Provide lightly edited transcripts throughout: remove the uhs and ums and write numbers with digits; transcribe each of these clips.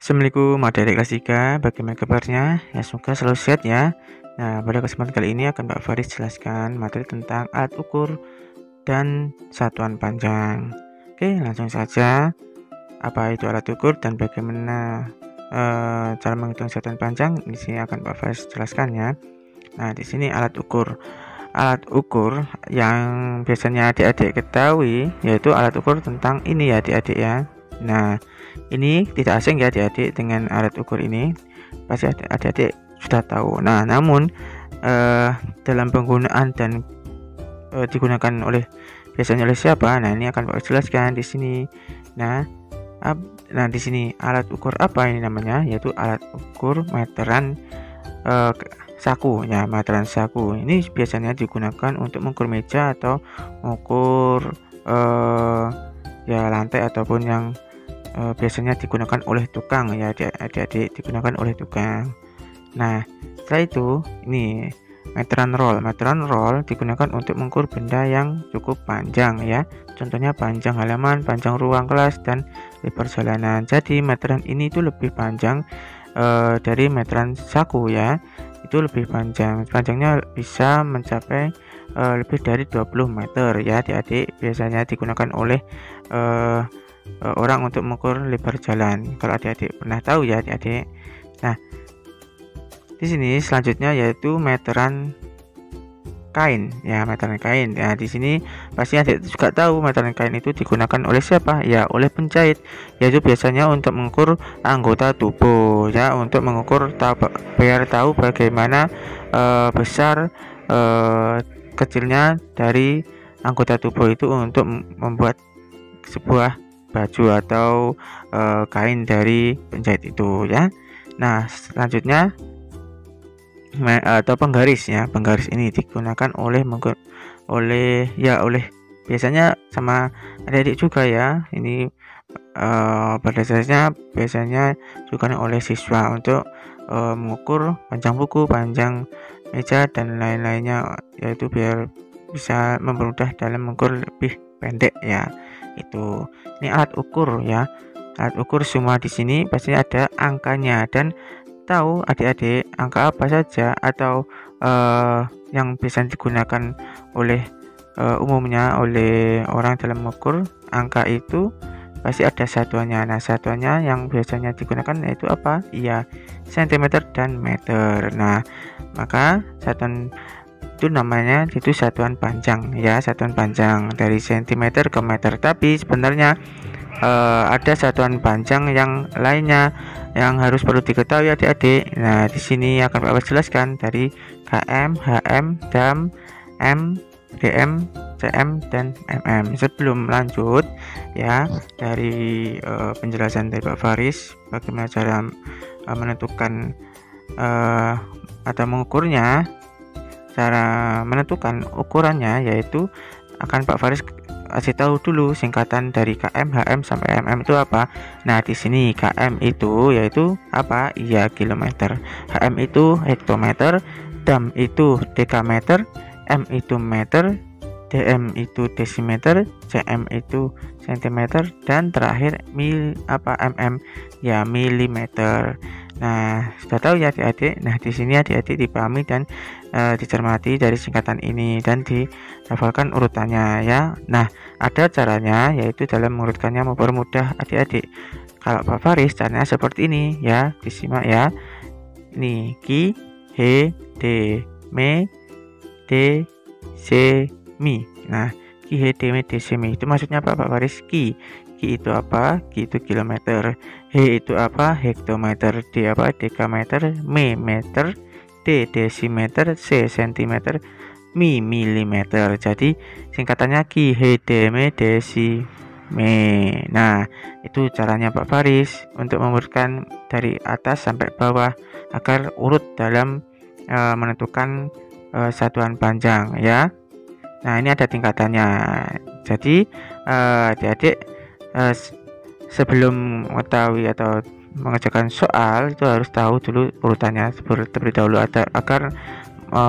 Assalamualaikum adik-adik kelas 3, bagaimana kabarnya? Ya semoga selalu sehat ya. Nah, pada kesempatan kali ini akan Pak Faris jelaskan materi tentang alat ukur dan satuan panjang. Oke, langsung saja. Apa itu alat ukur dan bagaimana cara menghitung satuan panjang? Di sini akan Pak Faris jelaskan ya. Nah, di sini alat ukur. Alat ukur yang biasanya adik-adik ketahui yaitu alat ukur tentang ini ya adik-adik ya. Nah, ini tidak asing ya adik-adik dengan alat ukur ini, pasti adik-adik sudah tahu. Nah, namun dalam penggunaan dan digunakan biasanya oleh siapa? Nah, ini akan Pak jelaskan di sini. Nah, di sini alat ukur apa ini namanya? Yaitu alat ukur meteran saku ya, meteran saku. Ini biasanya digunakan untuk mengukur meja atau mengukur ya lantai ataupun yang biasanya digunakan oleh tukang ya adik-adik, digunakan oleh tukang. Nah, setelah itu ini meteran roll digunakan untuk mengukur benda yang cukup panjang ya, contohnya panjang halaman, panjang ruang kelas, dan lebar jalanan. Jadi meteran ini itu lebih panjang dari meteran saku ya, itu lebih panjangnya bisa mencapai lebih dari 20 meter ya adik-adik. Biasanya digunakan oleh orang untuk mengukur lebar jalan, kalau adik-adik pernah tahu ya adik-adik. Nah, di sini selanjutnya yaitu meteran kain ya, meteran kain. Nah, di sini pasti adik juga tahu meteran kain itu digunakan oleh siapa ya, oleh penjahit, yaitu biasanya untuk mengukur anggota tubuh ya, untuk mengukur biar tahu bagaimana besar kecilnya dari anggota tubuh itu untuk membuat sebuah baju atau kain dari penjahit itu ya. Nah, selanjutnya atau penggaris ya, penggaris ini digunakan oleh biasanya sama adik-adik juga ya. Ini pada dasarnya biasanya juga oleh siswa untuk mengukur panjang buku, panjang meja, dan lain-lainnya, yaitu biar bisa mempermudah dalam mengukur lebih pendek ya. Itu ini alat ukur ya, alat ukur semua di sini pasti ada angkanya, dan tahu adik-adik angka apa saja atau yang bisa digunakan oleh umumnya oleh orang dalam mengukur angka itu pasti ada satuannya. Nah, satuannya yang biasanya digunakan yaitu apa? Iya, cm dan meter. Nah, maka satuan itu namanya itu satuan panjang ya, satuan panjang dari cm ke meter. Tapi sebenarnya ada satuan panjang yang lainnya yang harus perlu diketahui adik-adik. Nah, di sini akan Pak jelaskan dari km, hm, dam, m, dm, cm, dan mm. Sebelum lanjut ya, dari penjelasan dari Pak Faris bagaimana cara menentukan atau mengukurnya, cara menentukan ukurannya, yaitu akan Pak Faris kasih tahu dulu singkatan dari km, hm, sampai mm itu apa. Nah, di sini km itu yaitu apa? Iya, kilometer. Hm itu hektometer, dam itu dekameter, m itu meter, dm itu desimeter, cm itu sentimeter, dan terakhir mm ya, milimeter. Nah, sudah tahu ya adik-adik. Nah, di sini adik-adik dipahami dan dicermati dari singkatan ini dan dihafalkan urutannya ya. Nah, ada caranya, yaitu dalam mengurutkannya mempermudah adik-adik. Kalau Pak Faris caranya seperti ini ya, disimak ya. Ini ki, he, de, me, de, se, mi. Nah, ki, he, de, me, de, se, mi itu maksudnya apa Pak Faris? Ki itu apa? Ki itu kilometer. He itu apa? Hektometer. D apa? Dekameter. Me meter. D desimeter. C sentimeter. Mi milimeter. Jadi singkatannya ki, he, de, me, desi, me. Nah, itu caranya Pak Faris untuk mengurutkan dari atas sampai bawah agar urut dalam menentukan satuan panjang ya. Nah, ini ada tingkatannya. Jadi adik-adik sebelum mengetahui atau mengerjakan soal itu harus tahu dulu urutannya terlebih dahulu agar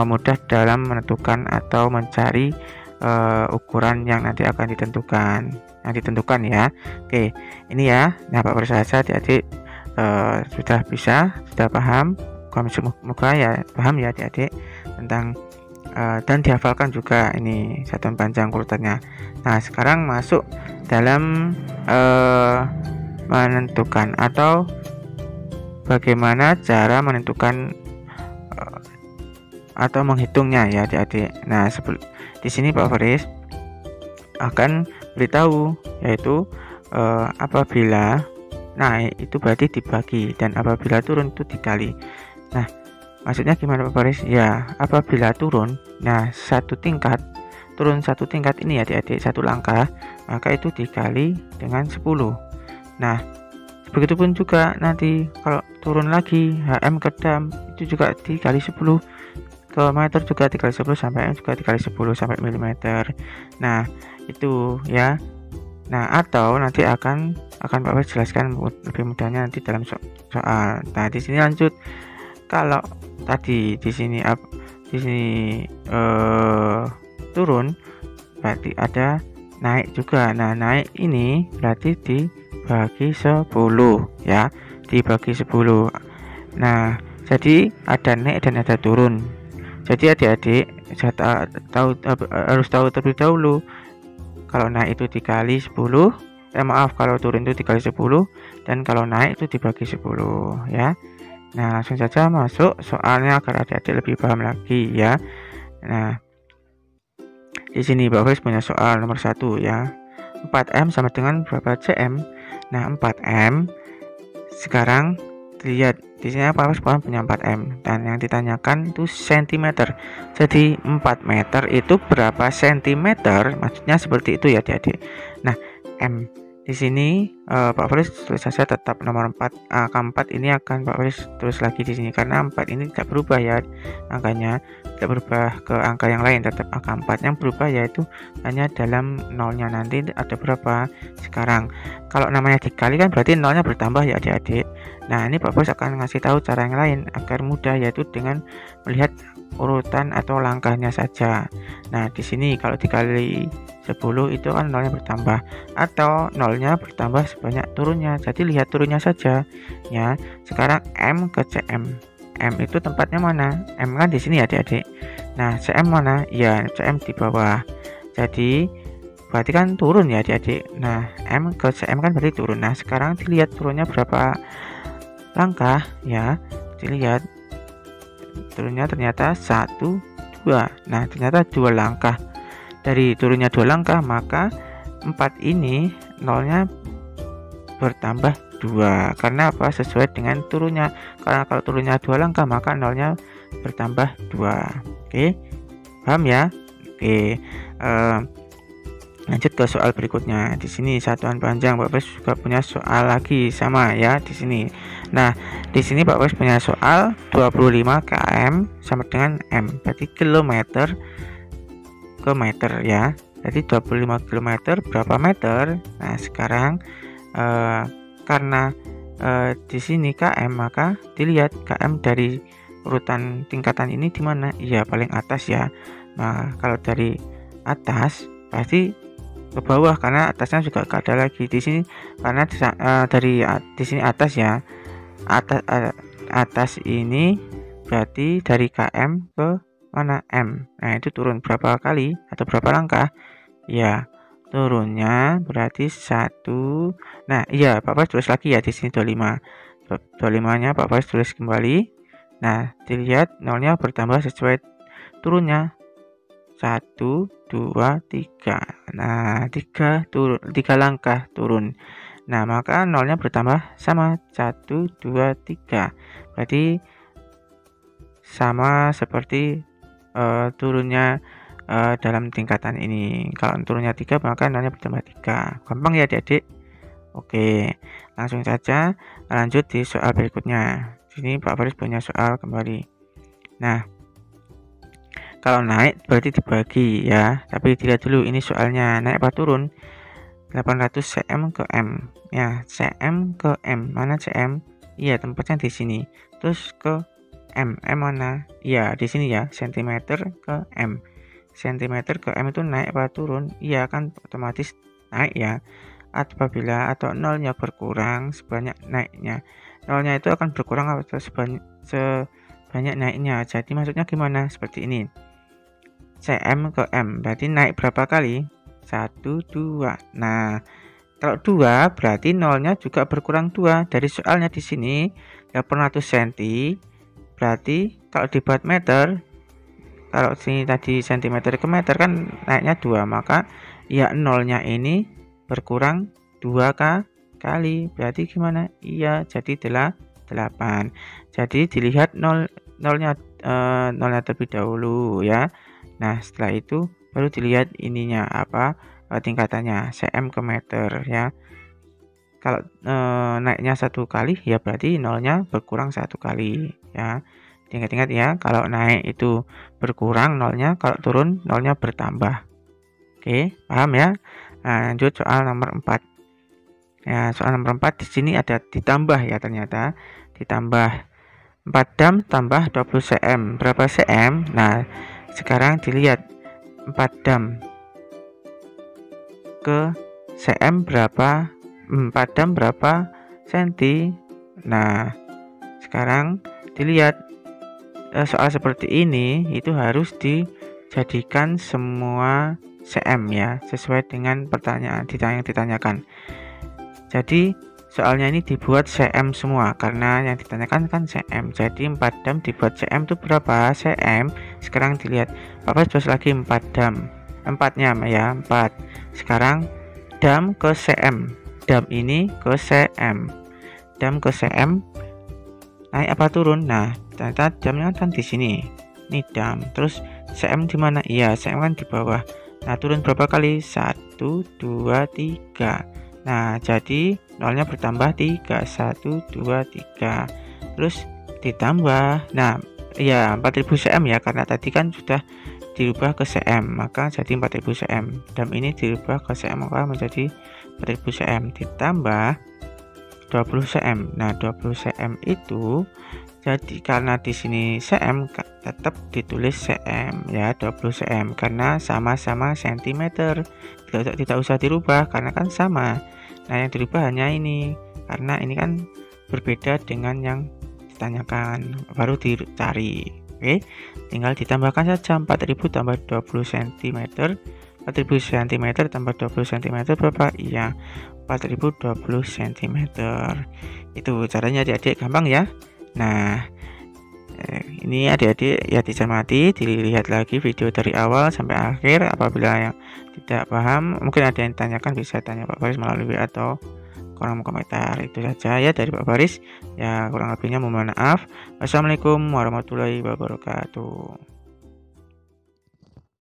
mudah dalam menentukan atau mencari ukuran yang nanti akan ditentukan ya. Oke, ini ya. Nah, Pak Faris adik-adik sudah paham. Semoga ya paham ya adik-adik tentang dan dihafalkan juga ini satuan panjang urutannya. Nah, sekarang masuk dalam menentukan atau bagaimana cara menentukan atau menghitungnya ya adik-adik. Nah, di sini Pak Faris akan beritahu yaitu apabila naik itu berarti dibagi dan apabila turun itu dikali. Nah, maksudnya gimana Pak Faris? Ya, apabila turun, nah turun satu tingkat ini ya adik-adik, satu langkah, maka itu dikali dengan 10. Nah, begitupun juga nanti kalau turun lagi HM ke dam itu juga dikali 10, ke meter juga dikali 10, sampai M juga dikali 10 sampai milimeter. Nah, itu ya. Nah, atau nanti akan Pak Faris jelaskan lebih mudahnya nanti dalam soal. Nah, di sini lanjut. Kalau tadi di sini turun berarti ada naik juga. Nah, naik ini berarti dibagi 10 ya, dibagi 10. Nah, jadi ada naik dan ada turun. Jadi adik-adik harus tahu terlebih dahulu kalau naik itu dikali 10, kalau turun itu dikali 10, dan kalau naik itu dibagi 10 ya. Nah, langsung saja masuk soalnya agar adik-adik lebih paham lagi ya. Nah, di sini Pak Faris punya soal nomor 1 ya. 4M sama dengan berapa cm? Nah, 4M sekarang lihat di sini Pak Faris punya 4M dan yang ditanyakan itu cm. Jadi 4 meter itu berapa cm? Maksudnya seperti itu ya adik-adik. Nah, M di sini Pak Faris tulis saja tetap nomor 4. Angka 4 ini akan Pak Faris tulis lagi di sini karena 4 ini tidak berubah ya, angkanya tidak berubah ke angka yang lain, tetap angka 4. Yang berubah yaitu hanya dalam nolnya, nanti ada berapa sekarang. Kalau namanya dikali kan berarti nolnya bertambah ya adik-adik. Nah, ini Pak Faris akan ngasih tahu cara yang lain agar mudah, yaitu dengan melihat urutan atau langkahnya saja. Nah, di sini kalau dikali 10 itu kan nolnya bertambah, atau nolnya bertambah sebanyak turunnya. Jadi lihat turunnya saja ya. Sekarang M ke CM. M itu tempatnya mana? M kan di sini ya adik-adik. Nah, CM mana? Ya, CM di bawah. Jadi berarti kan turun ya adik-adik. Nah, M ke CM kan berarti turun. Nah, sekarang dilihat turunnya berapa langkah ya. Dilihat turunnya ternyata 1, 2. Nah, ternyata 2 langkah. Dari turunnya 2 langkah, maka 4 ini nolnya bertambah 2. Karena apa? Sesuai dengan turunnya. Karena kalau turunnya 2 langkah, maka nolnya bertambah 2. Oke, paham ya? Oke, lanjut ke soal berikutnya. Di sini satuan panjang Pak Faris juga punya soal lagi sama ya di sini. Nah, di sini Pak Faris punya soal 25 km sama dengan M, berarti kilometer ke meter ya. Jadi 25 km berapa meter? Nah, sekarang karena di sini km, maka dilihat km dari urutan tingkatan ini di mana? Iya, paling atas ya. Nah, kalau dari atas pasti ke bawah karena atasnya juga gak ada lagi di sini, karena dari di sini atas ya. Atas ini berarti dari km ke mana? M. Nah, itu turun berapa kali atau berapa langkah? Ya, turunnya berarti 1. Nah, iya, Pak Faris tulis lagi ya di sini 25. 25-nya Pak Faris tulis kembali. Nah, dilihat nolnya bertambah sesuai turunnya. 1, 2, 3. Nah, 3 langkah turun. Nah, maka nolnya bertambah sama 1, 2, 3. Berarti sama seperti turunnya dalam tingkatan ini. Kalau turunnya 3, maka nolnya bertambah 3. Gampang ya adik-adik. Oke, langsung saja lanjut di soal berikutnya. Sini Pak Faris punya soal kembali. Nah, kalau naik berarti dibagi ya, tapi dilihat dulu ini soalnya naik apa turun. 800 cm ke M ya, cm ke M. Mana cm? Iya, tempatnya di sini. Terus ke M mana? Iya, di sini ya, cm ke M. Cm ke M itu naik apa turun? Iya, kan otomatis naik ya. Apabila atau nolnya berkurang sebanyak naiknya. nolnya itu akan berkurang atau sebanyak naiknya. Jadi maksudnya gimana? Seperti ini. Cm ke M berarti naik berapa kali? 1, 2. Nah, kalau 2 berarti nolnya juga berkurang 2. Dari soalnya di sini 800 cm berarti kalau dibuat meter, kalau sini tadi cm ke meter kan naiknya 2, maka ya nolnya ini berkurang 2 kali. Berarti gimana? Iya, jadi 8. Jadi dilihat nolnya terlebih dahulu ya. Nah, setelah itu baru dilihat ininya apa tingkatannya cm ke meter ya. Kalau naiknya 1 kali ya berarti nolnya berkurang 1 kali ya. Ingat-ingat ya, kalau naik itu berkurang nolnya, kalau turun nolnya bertambah. Oke, paham ya? Nah, lanjut soal nomor 4. Ya, soal nomor 4 di sini ada ditambah ya, ternyata ditambah 4 dam tambah 20 cm. Berapa cm? Nah, sekarang dilihat 4 dam ke cm berapa, 4 dam berapa senti. Nah, sekarang dilihat soal seperti ini itu harus dijadikan semua cm ya, sesuai dengan pertanyaan yang ditanyakan. Jadi soalnya ini dibuat cm semua karena yang ditanyakan kan cm. Jadi 4 dam dibuat cm itu berapa cm? Sekarang dilihat, Bapak tulis lagi 4 dam, 4-nya ya 4. Sekarang dam ke cm, dam ini ke cm, dam ke cm naik apa turun? Nah, ternyata jamnya kan di sini, ini dam. Terus cm di mana? Iya, cm kan di bawah. Nah, turun berapa kali? 1, 2, 3. Nah, jadi nolnya bertambah 3, 1, 2, 3. Terus ditambah. Nah, ya 4000 cm ya, karena tadi kan sudah dirubah ke cm, maka jadi 4000 cm. Dam ini dirubah ke cm, maka menjadi 4000 cm ditambah 20 cm. Nah, 20 cm itu jadi karena di sini cm tetap ditulis cm ya, 20 cm karena sama-sama cm. Tidak usah dirubah karena kan sama. Nah, yang dirubah hanya ini karena ini kan berbeda dengan yang ditanyakan, baru dicari. Oke, tinggal ditambahkan saja 4000 tambah 20 cm. 4000 cm tambah 20 cm berapa? Iya, 4020 cm. Itu caranya adik-adik, gampang ya. Nah, ini adik-adik ya dicermati, dilihat lagi video dari awal sampai akhir. Apabila yang tidak paham, mungkin ada yang tanyakan, bisa tanya Pak Baris melalui WA atau kolom komentar. Itu saja ya dari Pak Baris. Ya, kurang lebihnya mohon maaf. Wassalamualaikum warahmatullahi wabarakatuh.